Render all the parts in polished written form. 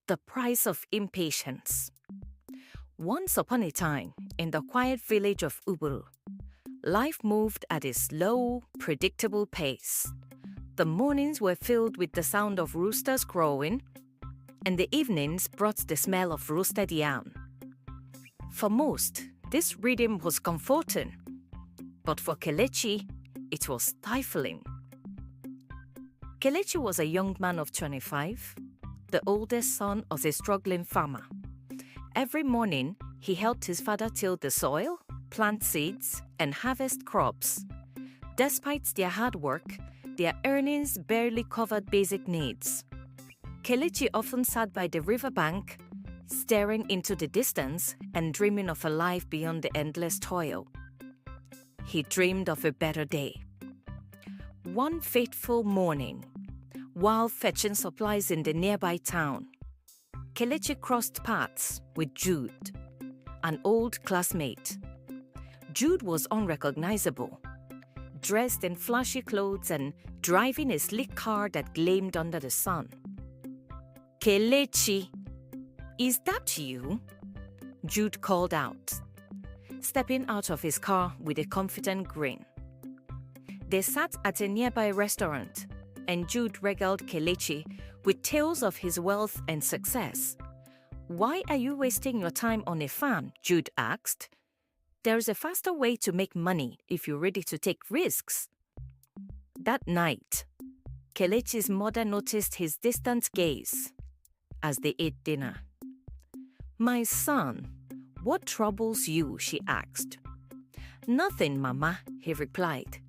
The Price of Impatience. Once upon a time, in the quiet village of Uburu, life moved at a slow, predictable pace. The mornings were filled with the sound of roosters crowing, and the evenings brought the smell of roasted yam. For most, this rhythm was comforting, but for Kelechi, it was stifling. Kelechi was a young man of 25, the oldest son of a struggling farmer. Every morning, he helped his father till the soil, plant seeds, and harvest crops. Despite their hard work, their earnings barely covered basic needs. Kelechi often sat by the riverbank, staring into the distance and dreaming of a life beyond the endless toil. He dreamed of a better day. One fateful morning, while fetching supplies in the nearby town, Kelechi crossed paths with Jude, an old classmate. Jude was unrecognizable, dressed in flashy clothes and driving a sleek car that gleamed under the sun. "Kelechi, is that you?" Jude called out, stepping out of his car with a confident grin. They sat at a nearby restaurant, and Jude regaled Kelechi with tales of his wealth and success. "Why are you wasting your time on a farm?" Jude asked. "There's a faster way to make money if you're ready to take risks." That night, Kelechi's mother noticed his distant gaze as they ate dinner. "My son, what troubles you?" she asked. "Nothing, Mama," he replied,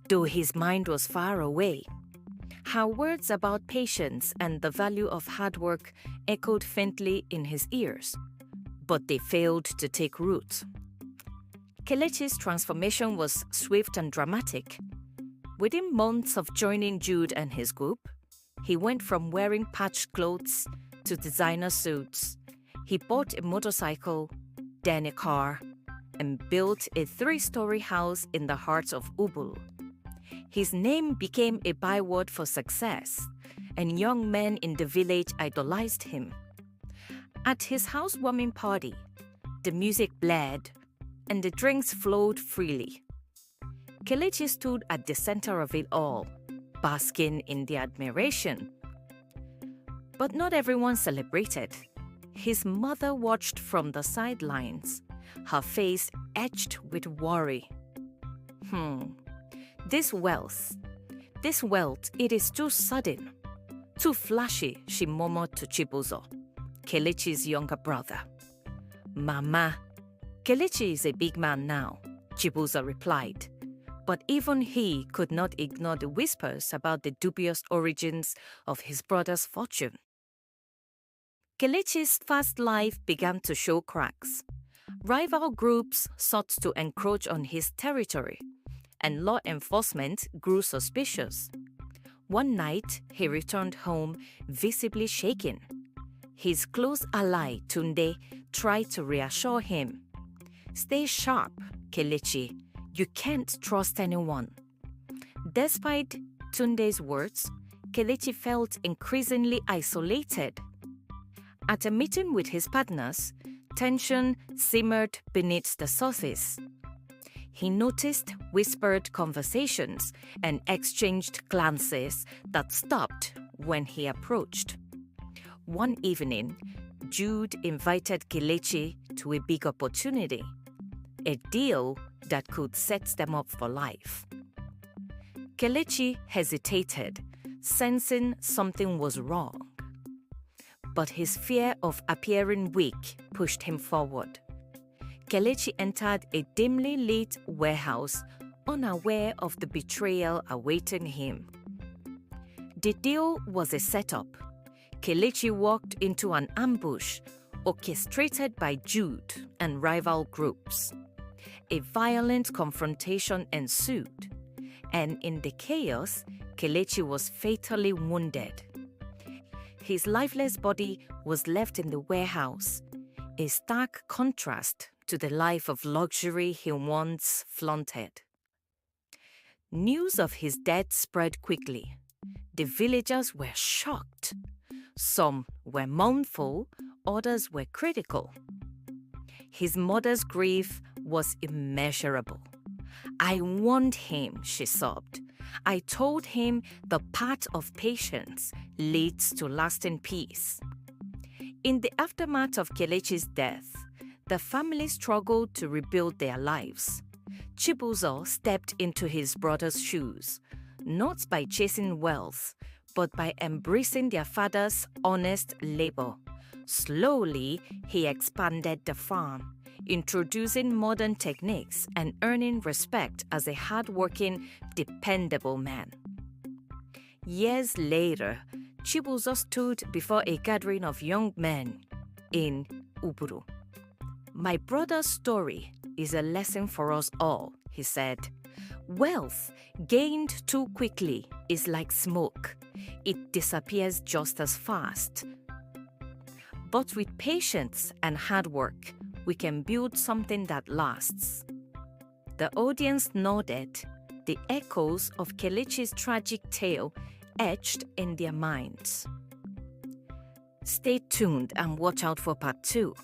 though his mind was far away. Her words about patience and the value of hard work echoed faintly in his ears, but they failed to take root. Kelechi's transformation was swift and dramatic. Within months of joining Jude and his group, he went from wearing patched clothes to designer suits. He bought a motorcycle, then a car, and built a 3-story house in the heart of Ubulu. His name became a byword for success, and young men in the village idolized him. At his housewarming party, the music blared and the drinks flowed freely. Kelechi stood at the center of it all, basking in the admiration. But not everyone celebrated. His mother watched from the sidelines, her face etched with worry. This wealth, it is too sudden, too flashy," she murmured to Chibuzo, Kelechi's younger brother. "Mama, Kelechi is a big man now," Chibuzo replied, but even he could not ignore the whispers about the dubious origins of his brother's fortune. Kelechi's fast life began to show cracks. Rival groups sought to encroach on his territory, and law enforcement grew suspicious. One night, he returned home visibly shaken. His close ally, Tunde, tried to reassure him. "Stay sharp, Kelechi. You can't trust anyone." Despite Tunde's words, Kelechi felt increasingly isolated. At a meeting with his partners, tension simmered beneath the surface. He noticed whispered conversations and exchanged glances that stopped when he approached. One evening, Jude invited Kelechi to a big opportunity, a deal that could set them up for life. Kelechi hesitated, sensing something was wrong. But his fear of appearing weak pushed him forward. Kelechi entered a dimly lit warehouse, unaware of the betrayal awaiting him. The deal was a setup. Kelechi walked into an ambush orchestrated by Jude and rival groups. A violent confrontation ensued, and in the chaos, Kelechi was fatally wounded. His lifeless body was left in the warehouse, a stark contrast to the life of luxury he once flaunted. News of his death spread quickly. The villagers were shocked. Some were mournful, others were critical. His mother's grief was immeasurable. I warned him, she sobbed. I told him the path of patience leads to lasting peace. In the aftermath of Kelechi's death, the family struggled to rebuild their lives. Chibuzo stepped into his brother's shoes, not by chasing wealth, but by embracing their father's honest labor. Slowly, he expanded the farm, introducing modern techniques and earning respect as a hardworking, dependable man. Years later, Chibuzo stood before a gathering of young men in Uburu. "My brother's story is a lesson for us all," he said. "Wealth gained too quickly is like smoke. It disappears just as fast. But with patience and hard work, we can build something that lasts." The audience nodded, the echoes of Kelechi's tragic tale etched in their minds. Stay tuned and watch out for part 2.